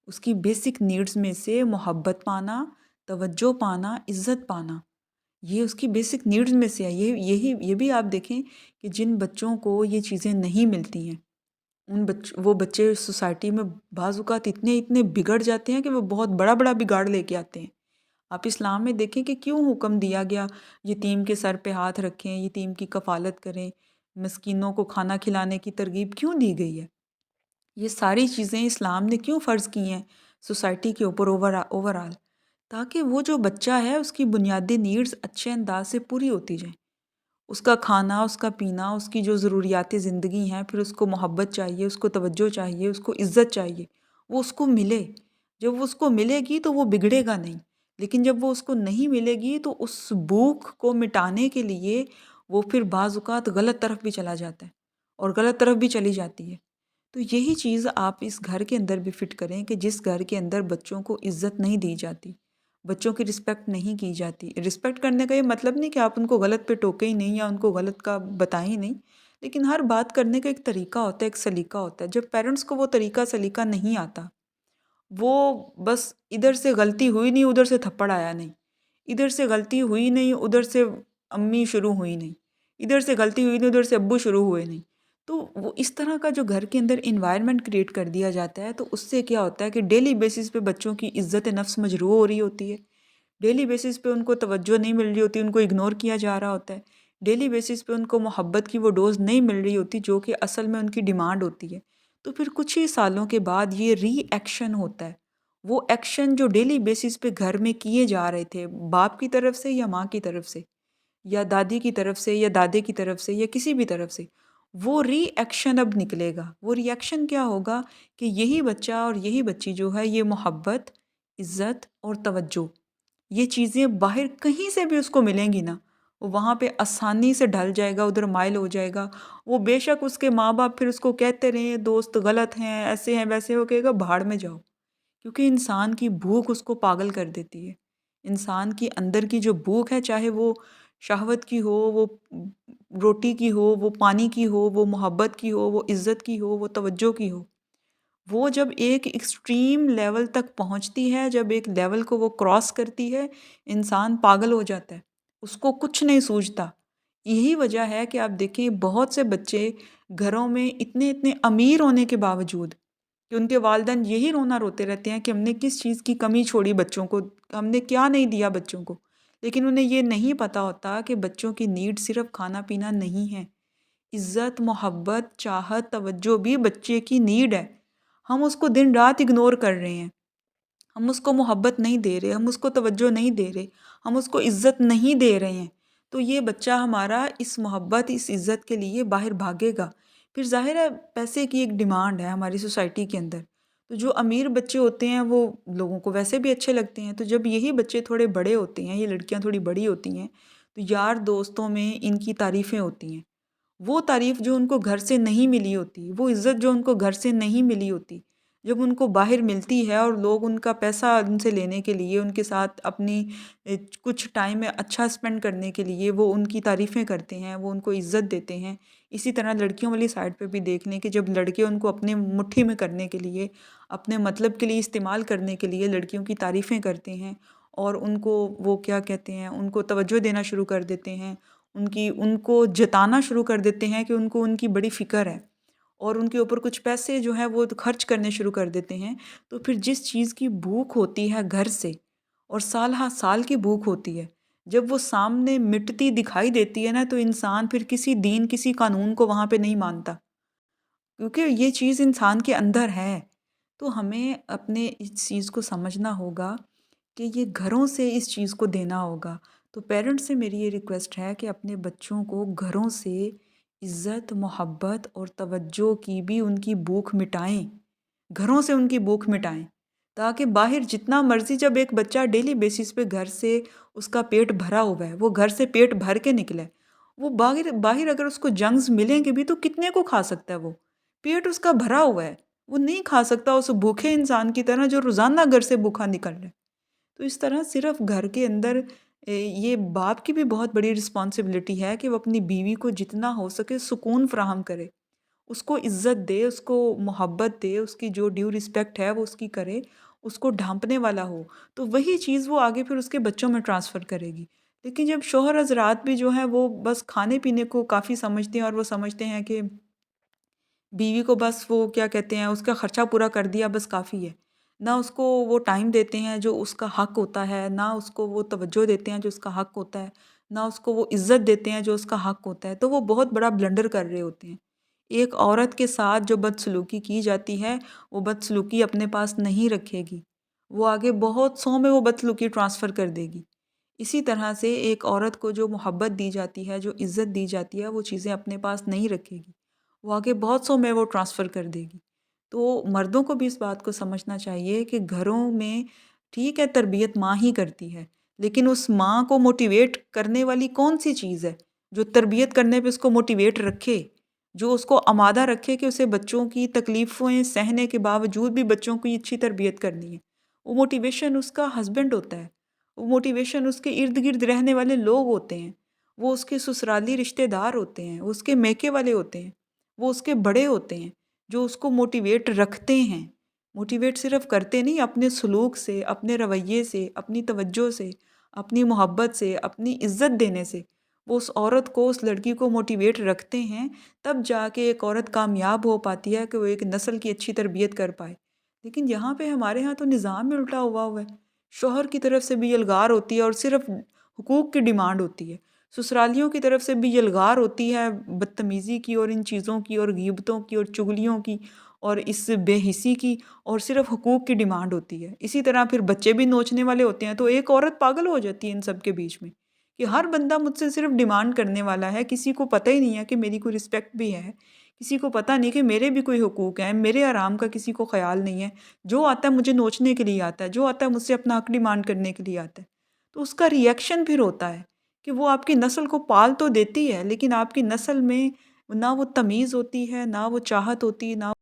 اس کی basic needs میں سے محبت پانا، توجہ پانا، عزت پانا، یہ اس کی بیسک نیڈز میں سے ہے۔ یہ بھی آپ دیکھیں کہ جن بچوں کو یہ چیزیں نہیں ملتی ہیں، وہ بچے سوسائٹی میں بعض اوقات اتنے بگڑ جاتے ہیں کہ وہ بہت بڑا بڑا بگاڑ لے کے آتے ہیں۔ آپ اسلام میں دیکھیں کہ کیوں حکم دیا گیا یتیم کے سر پہ ہاتھ رکھیں، یتیم کی کفالت کریں، مسکینوں کو کھانا کھلانے کی ترغیب کیوں دی گئی ہے؟ یہ ساری چیزیں اسلام نے کیوں فرض کی ہیں سوسائٹی کے اوپر اوور آل؟ تاکہ وہ جو بچہ ہے اس کی بنیادی نیڈز اچھے انداز سے پوری ہوتی جائیں، اس کا کھانا، اس کا پینا، اس کی جو ضروریات زندگی ہیں، پھر اس کو محبت چاہیے، اس کو توجہ چاہیے، اس کو عزت چاہیے، وہ اس کو ملے۔ جب وہ اس کو ملے گی تو وہ بگڑے گا نہیں، لیکن جب وہ اس کو نہیں ملے گی تو اس بھوک کو مٹانے کے لیے وہ پھر بعض اوقات غلط طرف بھی چلا جاتا ہے اور غلط طرف بھی چلی جاتی ہے۔ تو یہی چیز آپ اس گھر کے اندر بھی فٹ کریں کہ جس گھر کے اندر بچوں کو عزت نہیں دی جاتی، بچوں کی رسپیکٹ نہیں کی جاتی۔ رسپیکٹ کرنے کا یہ مطلب نہیں کہ آپ ان کو غلط پہ ٹوکیں ہی نہیں یا ان کو غلط کا بتائیں ہی نہیں، لیکن ہر بات کرنے کا ایک طریقہ ہوتا ہے، ایک سلیقہ ہوتا ہے۔ جب پیرنٹس کو وہ طریقہ سلیقہ نہیں آتا، وہ بس ادھر سے غلطی ہوئی نہیں ادھر سے تھپڑ آیا نہیں، ادھر سے غلطی ہوئی نہیں ادھر سے امی شروع ہوئی نہیں، ادھر سے غلطی ہوئی نہیں ادھر سے ابو شروع ہوئے نہیں، تو وہ اس طرح کا جو گھر کے اندر انوائرمنٹ کریٹ کر دیا جاتا ہے، تو اس سے کیا ہوتا ہے کہ ڈیلی بیسس پہ بچوں کی عزت نفس مجروح ہو رہی ہوتی ہے، ڈیلی بیسس پہ ان کو توجہ نہیں مل رہی ہوتی، ان کو اگنور کیا جا رہا ہوتا ہے، ڈیلی بیسس پہ ان کو محبت کی وہ ڈوز نہیں مل رہی ہوتی جو کہ اصل میں ان کی ڈیمانڈ ہوتی ہے۔ تو پھر کچھ ہی سالوں کے بعد یہ ری ایکشن ہوتا ہے، وہ ایکشن جو ڈیلی بیسس پہ گھر میں کیے جا رہے تھے باپ کی طرف سے یا ماں کی طرف سے یا دادی کی طرف سے یا دادے کی طرف سے یا کسی بھی طرف سے، وہ ری ایکشن اب نکلے گا۔ وہ ری ایکشن کیا ہوگا کہ یہی بچہ اور یہی بچی جو ہے یہ محبت، عزت اور توجہ، یہ چیزیں باہر کہیں سے بھی اس کو ملیں گی نا، وہ وہاں پہ آسانی سے ڈھل جائے گا، ادھر مائل ہو جائے گا۔ وہ بے شک اس کے ماں باپ پھر اس کو کہتے رہیں دوست غلط ہیں، ایسے ہیں ویسے، ہو کہے گا بھاڑ میں جاؤ، کیونکہ انسان کی بھوک اس کو پاگل کر دیتی ہے۔ انسان کی اندر کی جو بھوک ہے، چاہے وہ شہوت کی ہو، وہ روٹی کی ہو، وہ پانی کی ہو، وہ محبت کی ہو، وہ عزت کی ہو، وہ توجہ کی ہو، وہ جب ایک ایکسٹریم لیول تک پہنچتی ہے، جب ایک لیول کو وہ کراس کرتی ہے، انسان پاگل ہو جاتا ہے، اس کو کچھ نہیں سوجھتا۔ یہی وجہ ہے کہ آپ دیکھیں بہت سے بچے گھروں میں اتنے امیر ہونے کے باوجود کہ ان کے والدین یہی رونا روتے رہتے ہیں کہ ہم نے کس چیز کی کمی چھوڑی بچوں کو، ہم نے کیا نہیں دیا بچوں کو، لیکن انہیں یہ نہیں پتا ہوتا کہ بچوں کی نیڈ صرف کھانا پینا نہیں ہے، عزت، محبت، چاہت، توجہ بھی بچے کی نیڈ ہے۔ ہم اس کو دن رات اگنور کر رہے ہیں، ہم اس کو محبت نہیں دے رہے، ہم اس کو توجہ نہیں دے رہے، ہم اس کو عزت نہیں دے رہے ہیں، تو یہ بچہ ہمارا اس محبت، اس عزت کے لیے باہر بھاگے گا۔ پھر ظاہر ہے پیسے کی ایک ڈیمانڈ ہے ہماری سوسائٹی کے اندر، تو جو امیر بچے ہوتے ہیں وہ لوگوں کو ویسے بھی اچھے لگتے ہیں، تو جب یہی بچے تھوڑے بڑے ہوتے ہیں، یہ لڑکیاں تھوڑی بڑی ہوتی ہیں، تو یار دوستوں میں ان کی تعریفیں ہوتی ہیں، وہ تعریف جو ان کو گھر سے نہیں ملی ہوتی، وہ عزت جو ان کو گھر سے نہیں ملی ہوتی، جب ان کو باہر ملتی ہے اور لوگ ان کا پیسہ ان سے لینے کے لیے، ان کے ساتھ اپنی کچھ ٹائم میں اچھا اسپینڈ کرنے کے لیے وہ ان کی تعریفیں کرتے ہیں، وہ ان کو عزت دیتے ہیں۔ اسی طرح لڑکیوں والی سائڈ پہ بھی دیکھ لیں کہ جب لڑکے ان کو اپنے مٹھی میں کرنے کے لیے، اپنے مطلب کے لیے استعمال کرنے کے لیے لڑکیوں کی تعریفیں کرتے ہیں اور ان کو وہ کیا کہتے ہیں، ان کو توجہ دینا شروع کر دیتے ہیں، ان کو جتانا شروع کر دیتے ہیں کہ ان کو ان کی بڑی فکر ہے، اور ان کے اوپر کچھ پیسے جو ہیں وہ خرچ کرنے شروع کر دیتے ہیں، تو پھر جس چیز کی بھوک ہوتی ہے گھر سے، اور سال ہا سال کی بھوک ہوتی ہے، جب وہ سامنے مٹتی دکھائی دیتی ہے نا، تو انسان پھر کسی دین، کسی قانون کو وہاں پہ نہیں مانتا، کیونکہ یہ چیز انسان کے اندر ہے۔ تو ہمیں اپنے اس چیز کو سمجھنا ہوگا کہ یہ گھروں سے اس چیز کو دینا ہوگا۔ تو پیرنٹس سے میری یہ ریکویسٹ ہے کہ اپنے بچوں کو گھروں سے عزت، محبت اور توجہ کی بھی ان کی بھوک مٹائیں، گھروں سے ان کی بھوک مٹائیں، تاکہ باہر جتنا مرضی، جب ایک بچہ ڈیلی بیسس پہ گھر سے اس کا پیٹ بھرا ہوا ہے، وہ گھر سے پیٹ بھر کے نکلے، وہ باہر اگر اس کو جنگز ملیں گے بھی تو کتنے کو کھا سکتا ہے؟ وہ پیٹ اس کا بھرا ہوا ہے، وہ نہیں کھا سکتا اس بھوکے انسان کی طرح جو روزانہ گھر سے بھوکا نکل رہا ہے۔ تو اس طرح صرف گھر کے اندر یہ باپ کی بھی بہت بڑی رسپانسبلٹی ہے کہ وہ اپنی بیوی کو جتنا ہو سکے سکون فراہم کرے، اس کو عزت دے، اس کو محبت دے، اس کی جو ڈیو رسپیکٹ ہے وہ اس کی کرے، اس کو ڈھانپنے والا ہو، تو وہی چیز وہ آگے پھر اس کے بچوں میں ٹرانسفر کرے گی۔ لیکن جب شوہر حضرات بھی جو ہیں وہ بس کھانے پینے کو کافی سمجھتے ہیں، اور وہ سمجھتے ہیں کہ بیوی کو بس وہ کیا کہتے ہیں اس کا خرچہ پورا کر دیا بس کافی ہے، نہ اس کو وہ ٹائم دیتے ہیں جو اس کا حق ہوتا ہے، نہ اس کو وہ توجہ دیتے ہیں جو اس کا حق ہوتا ہے، نہ اس کو وہ عزت دیتے ہیں جو اس کا حق ہوتا ہے، تو وہ بہت بڑا بلنڈر کر رہے ہوتے ہیں۔ ایک عورت کے ساتھ جو بدسلوکی کی جاتی ہے، وہ بدسلوکی اپنے پاس نہیں رکھے گی، وہ آگے بہت سو میں وہ بدسلوکی ٹرانسفر کر دے گی۔ اسی طرح سے ایک عورت کو جو محبت دی جاتی ہے، جو عزت دی جاتی ہے، وہ چیزیں اپنے پاس نہیں رکھے گی، وہ آگے بہت سو میں وہ ٹرانسفر کر دے گی۔ تو مردوں کو بھی اس بات کو سمجھنا چاہیے کہ گھروں میں ٹھیک ہے تربیت ماں ہی کرتی ہے، لیکن اس ماں کو موٹیویٹ کرنے والی کون سی چیز ہے جو تربیت کرنے پہ اس کو موٹیویٹ رکھے، جو اس کو آمادہ رکھے کہ اسے بچوں کی تکلیفیں سہنے کے باوجود بھی بچوں کی اچھی تربیت کرنی ہے۔ وہ موٹیویشن اس کا ہسبینڈ ہوتا ہے، وہ موٹیویشن اس کے ارد گرد رہنے والے لوگ ہوتے ہیں، وہ اس کے سسرالی رشتہ دار ہوتے ہیں، وہ اس کے میکے والے ہوتے ہیں، وہ اس کے بڑے ہوتے ہیں جو اس کو موٹیویٹ رکھتے ہیں۔ موٹیویٹ صرف کرتے نہیں، اپنے سلوک سے، اپنے رویے سے، اپنی توجہ سے، اپنی محبت سے، اپنی عزت دینے سے وہ اس عورت کو، اس لڑکی کو موٹیویٹ رکھتے ہیں، تب جا کے ایک عورت کامیاب ہو پاتی ہے کہ وہ ایک نسل کی اچھی تربیت کر پائے۔ لیکن یہاں پہ ہمارے ہاں تو نظام میں الٹا ہوا ہے، شوہر کی طرف سے بھی یلغار ہوتی ہے اور صرف حقوق کی ڈیمانڈ ہوتی ہے، سسرالیوں کی طرف سے بھی یلغار ہوتی ہے بدتمیزی کی اور ان چیزوں کی اور غیبتوں کی اور چگلیوں کی اور اس بے حسی کی، اور صرف حقوق کی ڈیمانڈ ہوتی ہے۔ اسی طرح پھر بچے بھی نوچنے والے ہوتے ہیں، تو ایک عورت پاگل ہو جاتی ہے ان سب کے بیچ میں کہ ہر بندہ مجھ سے صرف ڈیمانڈ کرنے والا ہے، کسی کو پتہ ہی نہیں ہے کہ میری کوئی رسپیکٹ بھی ہے، کسی کو پتہ نہیں کہ میرے بھی کوئی حقوق ہیں، میرے آرام کا کسی کو خیال نہیں ہے، جو آتا ہے مجھے نوچنے کے لیے آتا ہے، جو آتا ہے مجھ سے اپنا حق ڈیمانڈ کرنے کے لیے آتا ہے۔ تو اس کا ری ایکشن پھر ہوتا ہے کہ وہ آپ کی نسل کو پال تو دیتی ہے، لیکن آپ کی نسل میں نہ وہ تمیز ہوتی ہے، نہ وہ چاہت ہوتی ہے، نہ